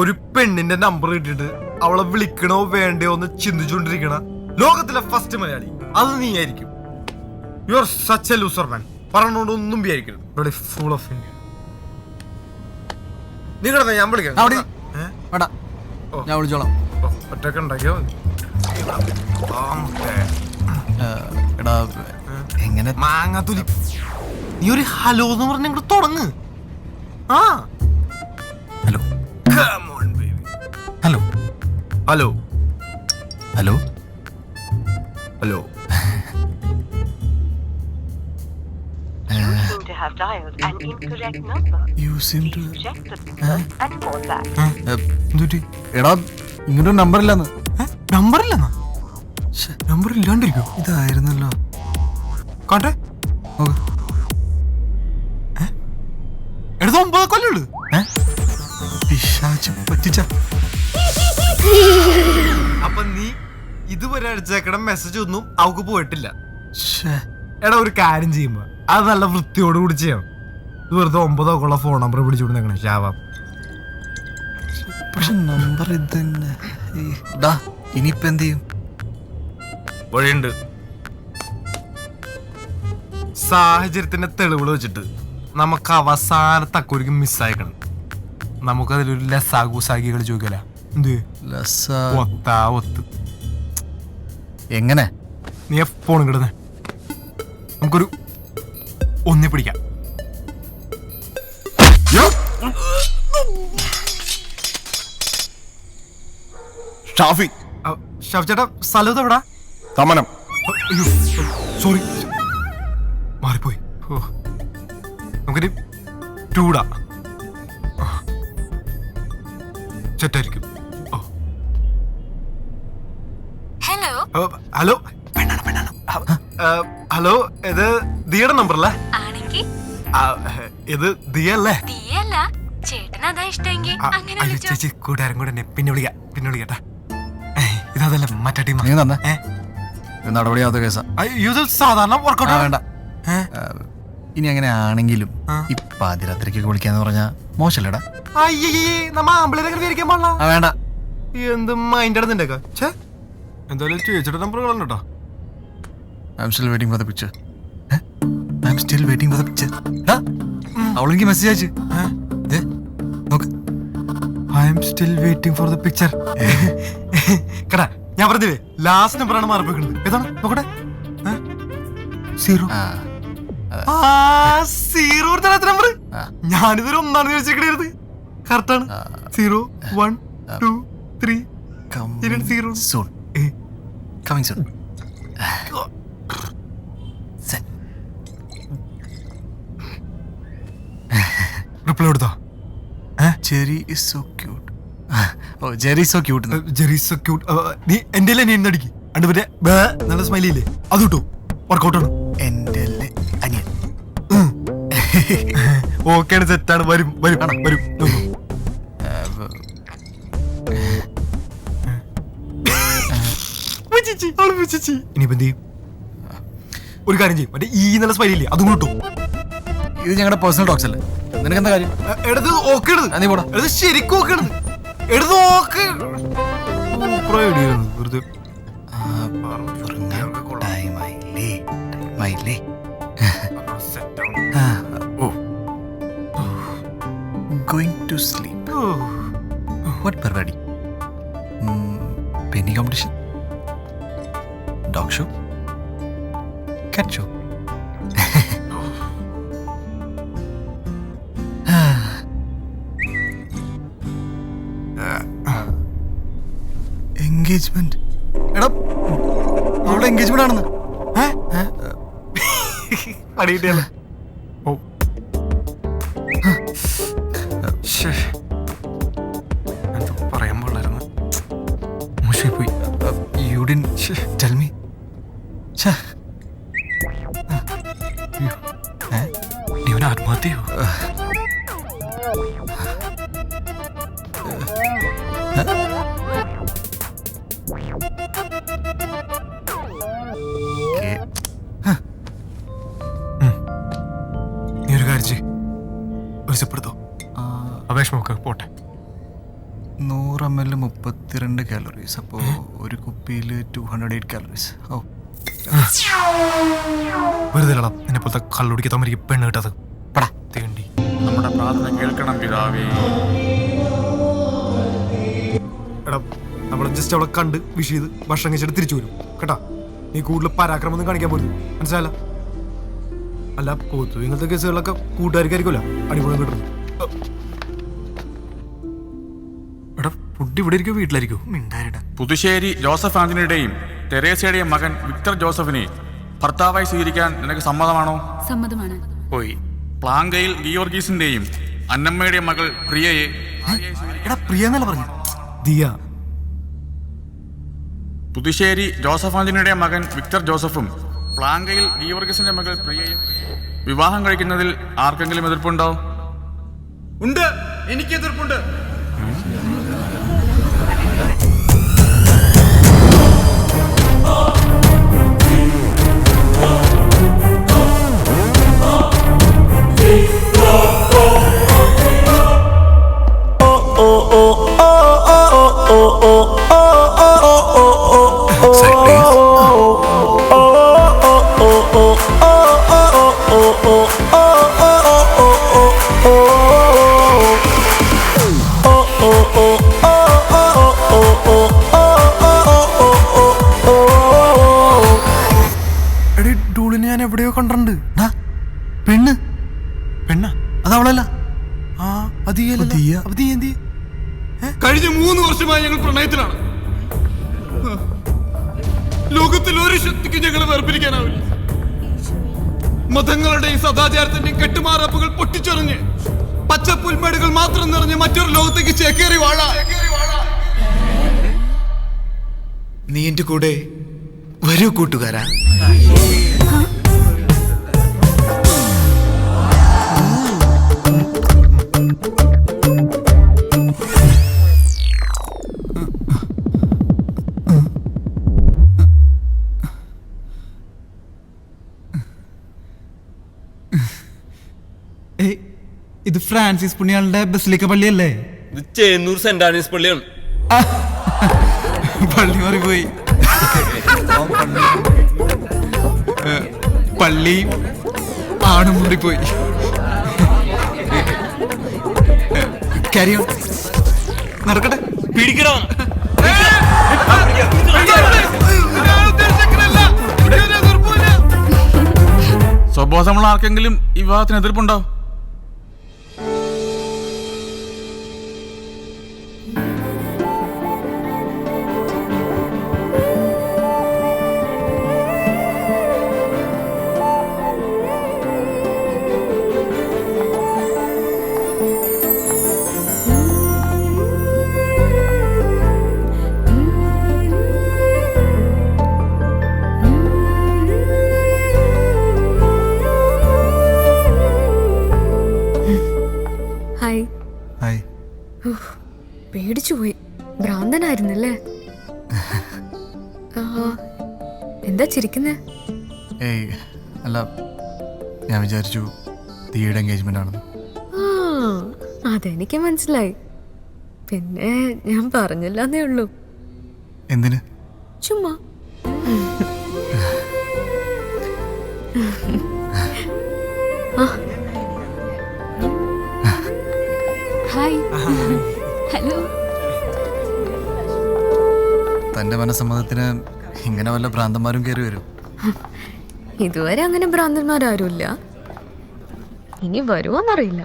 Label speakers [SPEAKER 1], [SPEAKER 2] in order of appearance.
[SPEAKER 1] ഒരു പെണ്ണിന്റെ നമ്പർ കിട്ടിയിട്ട് അവളെ വിളിക്കണോ വേണ്ടയോ എന്ന് ചിന്തിച്ചുകൊണ്ടിരിക്കണ ലോകത്തിലെ ഫസ്റ്റ് മലയാളി അത് നീ ആയിരിക്കും. You are such a loser man. പറഞ്ഞോണ്ട് ഒന്നും വിചാരിക്കരുത്. Full of India. നീ കിടന്ന ഞാൻ വിളിക്കാം.
[SPEAKER 2] ഞാൻ വിളിച്ചോളാം.
[SPEAKER 1] ഒറ്റക്ക് ഉണ്ടാക്കിയോ
[SPEAKER 2] എടാ എങ്ങനെ
[SPEAKER 1] മാങ്ങാത്തുലി. നീ ഒരു ഹലോ എന്ന് പറഞ്ഞ തുടങ്ങ്. ആ
[SPEAKER 2] hello hello
[SPEAKER 1] hello
[SPEAKER 2] hello
[SPEAKER 1] hello.
[SPEAKER 2] എടാ ഇങ്ങനൊരു നമ്പർ ഇല്ലെന്ന്.
[SPEAKER 1] നമ്പറില്ലെന്നാ? നമ്പർ ഇല്ലാണ്ടിരിക്കോ?
[SPEAKER 2] ഇതായിരുന്നല്ലോ.
[SPEAKER 1] കാട്ടെ എടുത്ത 9 കൊല്ലുള്ളു.
[SPEAKER 2] പിശാച് പറ്റിച്ച.
[SPEAKER 1] അപ്പൊ നീ ഇതുവരെ അടിച്ചേക്കണ മെസ്സേജ് ഒന്നും അവക്ക് പോയിട്ടില്ല. എടാ ഒരു കാര്യം ചെയ്യുമ്പോ അത് നല്ല വൃത്തിയോട് കൂടി ചെയ്യണം. ഇത് വെറുതെ 9 ഒക്കെ ഫോൺ നമ്പർ പിടിച്ചുകൊണ്ടിരിക്കണേ ശാപം.
[SPEAKER 2] പക്ഷെ നമ്പർ ഇത് തന്നെ. ഇനിയിപ്പ എന്ത് ചെയ്യും?
[SPEAKER 1] വഴിയുണ്ട്. സാഹചര്യത്തിന്റെ തെളിവുകൾ വെച്ചിട്ട് നമുക്ക് അവസാനത്തക്കൊരിക്കും മിസ്സായിക്കണം. നമുക്കതിലൊരു ലസാഗുസാഗി കളി ചോദിക്കല. എന്ത് ഒത്ത്
[SPEAKER 2] എങ്ങനെ?
[SPEAKER 1] നീ ഫോൺ കിടന്നേ, നമുക്കൊരു ഒന്നി പിടിക്കാം.
[SPEAKER 2] ഷാഫി
[SPEAKER 1] ചേട്ടാ സ്ഥലം എവിടാ?
[SPEAKER 2] തമനം.
[SPEAKER 1] അയ്യോ സോറി, മാറിപ്പോയി. നമുക്കൊരു ടൂടാ സെറ്റായിരിക്കും. ഹലോ ഹലോ, ഇത് ദിയുടെ നമ്പർ അല്ലേ? ഇത് ദിയ അല്ലേ? ചേച്ചി കൂട്ടുകാരൻ കൂടെ പിന്നെ വിളിക്കാട്ടാ. ഇതല്ല മറ്റേ ടീം.
[SPEAKER 2] നടപടിയാത്ത കേസാ.
[SPEAKER 1] സാധാരണ വർക്കൗട്ട്
[SPEAKER 2] വേണ്ട. ഇനി അങ്ങനെ ആണെങ്കിലും ഈ പാതിരാത്രിക്കൊക്കെ വിളിക്കാന്ന് പറഞ്ഞാ മോശല്ലടാ.
[SPEAKER 1] നമ്മ ആമ്പിളേരെ വിചാരിക്കാൻ പാടില്ല.
[SPEAKER 2] വേണ്ട.
[SPEAKER 1] എന്ത് മൈൻഡ് ആണ് നിന്റെ? എന്തായാലും ചേച്ചിയുടെ number കളഞ്ഞോ.
[SPEAKER 2] I'm still waiting for the picture. I'm still waiting for the picture. അവളെനിക്ക് മെസ്സേജ് അയച്ചു. നോക്ക്.
[SPEAKER 1] I am still waiting for the picture. കടാ ഞാൻ പറഞ്ഞില്ലേ ലാസ്റ്റ് നമ്പറാണ് മാറിപ്പോയിക്കുന്നത്. ഏതാണ് നോക്കട്ടെ? 0. നമ്പർ ഞാനിതൊരു ഒന്നാണെന്ന് ചോദിച്ചേക്കണത്. കറക്റ്റാണ്. 0 1 2 3 0
[SPEAKER 2] soon. Coming soon.
[SPEAKER 1] റിപ്ലൈ കൊടുത്തോ?
[SPEAKER 2] Jerry is so cute. Oh, Jerry is so cute.
[SPEAKER 1] Jerry is so cute. നീ എന്റെ നീ എന്നടിക്ക് അണ്ട് മറ്റേ നല്ല സ്മൈലി ഇല്ലേ അത് കിട്ടു. വർക്കൗട്ടാണ്.
[SPEAKER 2] എന്റെ അനിയൻ.
[SPEAKER 1] ഓക്കെയാണ്, സെറ്റാണ്. വരും വരും വരും. ഇനിയിപ്പോ എന്ത് ചെയ്യും? ഒരു കാര്യം ചെയ്യും, മറ്റേ ഈ നല്ല സ്മൈലി ഇല്ലേ അതും കിട്ടും.
[SPEAKER 2] ഇത് ഞങ്ങളുടെ പേഴ്സണൽ ടോക്സ് അല്ലേ? നിനക്ക് എന്താ കാര്യം?
[SPEAKER 1] എടുത്ത് ഓക്കെ
[SPEAKER 2] നീ പോടാ.
[SPEAKER 1] എടുത്ത് ശരിക്കും ഓക്കെ എടുത്ത് ഓക്കെ. വെറുതെ
[SPEAKER 2] Going to sleep. What പരിപാടി? പെയിന്റിംഗ് കോമ്പറ്റീഷൻ, ഡോഗ് ഷോ, കാറ്റ് ഷോ. എൻഗേജ്മെന്റ്. എടാ അവളുടെ എൻഗേജ്മെന്റ് ആണെന്ന്.
[SPEAKER 1] അടിയിട്ടല്ലേ? ഓ എന്താ പറയാൻ പാടില്ലായിരുന്നു. മോശമായി പോയി.
[SPEAKER 2] You didn't tell me.
[SPEAKER 1] നീ അവൻ ആത്മഹത്യയോ? നീ ഒരു കാര്യം ചെയ്യ്, ഒരു സിപ്പെടുത്തോ. അപേക്ഷ നോക്ക് പോട്ടെ.
[SPEAKER 2] 100 ml 32 കാലറീസ്. അപ്പോൾ ഒരു കുപ്പിയിൽ 208 കാലറീസ്. ഓ
[SPEAKER 1] വെറുതെ എന്നെ പോലത്തെ കള്ളുടിക്കാൻ എനിക്ക് പെണ്ണ് കിട്ടത് പടാ തേണ്ടി.
[SPEAKER 3] നമ്മുടെ പ്രാർത്ഥന കേൾക്കണം പിതാവേ.
[SPEAKER 1] എടാ നമ്മളെ ജസ്റ്റ് അവളെ കണ്ട് വിഷ് ചെയ്ത് ഭക്ഷണം കഴിച്ചിട്ട് തിരിച്ചു വരും കേട്ടാ. നീ കൂടുതൽ പരാക്രമം ഒന്നും കാണിക്കാൻ പോലും മനസ്സിലായല്ല. അല്ല പോത്തു ഇങ്ങനത്തെ കേസുകളിലൊക്കെ കൂട്ടുകാർക്കായിരിക്കുമല്ലോ അടിപൊളി കിട്ടുന്നു. എടാ ഫുഡ് ഇവിടെ ഇരിക്കും വീട്ടിലായിരിക്കും മിണ്ടായിട്ടാ.
[SPEAKER 3] പുതുശ്ശേരി ജോസഫ് ആന്റണിയുടെയും തെരേസയുടെയും മകൻ വിക്ടർ ജോസഫിനെ ഭർത്താവായി സ്വീകരിക്കാൻ നിനക്ക് സമ്മതമാണോ?
[SPEAKER 4] സമ്മതമാണ്.
[SPEAKER 3] പോയി. പ്ലാങ്കയിൽ ഗിയോർഗീസിന്റെയും അന്നമ്മയുടെ മകൾ പ്രിയയെ
[SPEAKER 2] എടാ പ്രിയ എന്നല്ല പറഞ്ഞു,
[SPEAKER 1] ദിയ.
[SPEAKER 3] പുതുശ്ശേരി ജോസഫ് ആന്റണിയുടെ മകൻ വിക്ടർ ജോസഫും പ്ലാങ്കയിൽ ഗിയോർഗീസിന്റെ മകൾ പ്രിയയും വിവാഹം കഴിക്കുന്നതിൽ ആർക്കെങ്കിലും എതിർപ്പുണ്ടോ?
[SPEAKER 1] ഉണ്ട്, എനിക്ക് എതിർപ്പുണ്ട്. എടീ ഡൂളിനെ ഞാൻ എവിടെയോ കണ്ടിട്ടുണ്ട്.
[SPEAKER 2] പെണ്ണ്
[SPEAKER 1] പെണ്ണ
[SPEAKER 2] അതവളല്ല.
[SPEAKER 1] ആ കഴിഞ്ഞ 3 വർഷമായി ഞങ്ങൾ പ്രണയത്തിലാണ്. ലോകത്തിൽ ഒരു ശക്തിക്ക് ഞങ്ങളെ വേർപിരിക്കാനാവില്ല. മതങ്ങളുടെയും സദാചാരത്തിന്റെയും കെട്ടുമാറാപ്പുകൾ പൊട്ടിച്ചെറിഞ്ഞ് പച്ച പുൽമേടുകൾ മാത്രം നിറഞ്ഞ് മറ്റൊരു ലോകത്തേക്ക് ചേക്കേറി വാഴ.
[SPEAKER 2] നീ എന്റെ കൂടെ വരൂ കൂട്ടുകാരാ.
[SPEAKER 5] ഇത് ഫ്രാൻസിസ് പുണ്യാളുടെ ബസിലിക്ക പള്ളിയല്ലേ?
[SPEAKER 6] ഇത് ചേന്നൂർ സെന്റ് ആനീസ് പള്ളിയാണ്.
[SPEAKER 5] പള്ളി മാറിപ്പോയി. പള്ളി ആണും മാറിപ്പോയി. കാര്യം നടക്കട്ടെ.
[SPEAKER 6] പിടിക്കടാ.
[SPEAKER 3] സ്വബോധമുള്ള ആർക്കെങ്കിലും ഈ വിവാഹത്തിന് എതിർപ്പുണ്ടോ?
[SPEAKER 2] ഹായ്.
[SPEAKER 4] പേടിച്ചു പോയി. ഭ്രാന്തനായിരുന്നല്ലേ? എന്താ ചിരിക്കുന്നേ?
[SPEAKER 2] ഏയ് അല്ല, ഞാൻ വിചാരിച്ചു ദിയുടെ എൻഗേജ്മെന്റ് ആണെന്ന്.
[SPEAKER 4] അതെനിക്ക് മനസ്സിലായി. പിന്നെ ഞാൻ പറഞ്ഞില്ലെന്നേ ഉള്ളൂ.
[SPEAKER 2] എന്തിന്?
[SPEAKER 4] ചുമ്മാ. ഹായ്. ഹലോ.
[SPEAKER 2] തന്റെ മനസ്സമ്മതത്തിന് ഇങ്ങനെ വല്ല ഭ്രാന്തന്മാരും കയറി വരും?
[SPEAKER 4] ഇതുവരെ അങ്ങനെ ഭ്രാന്തന്മാരാരുമില്ല. ഇനി വരുമോന്നറിയില്ല.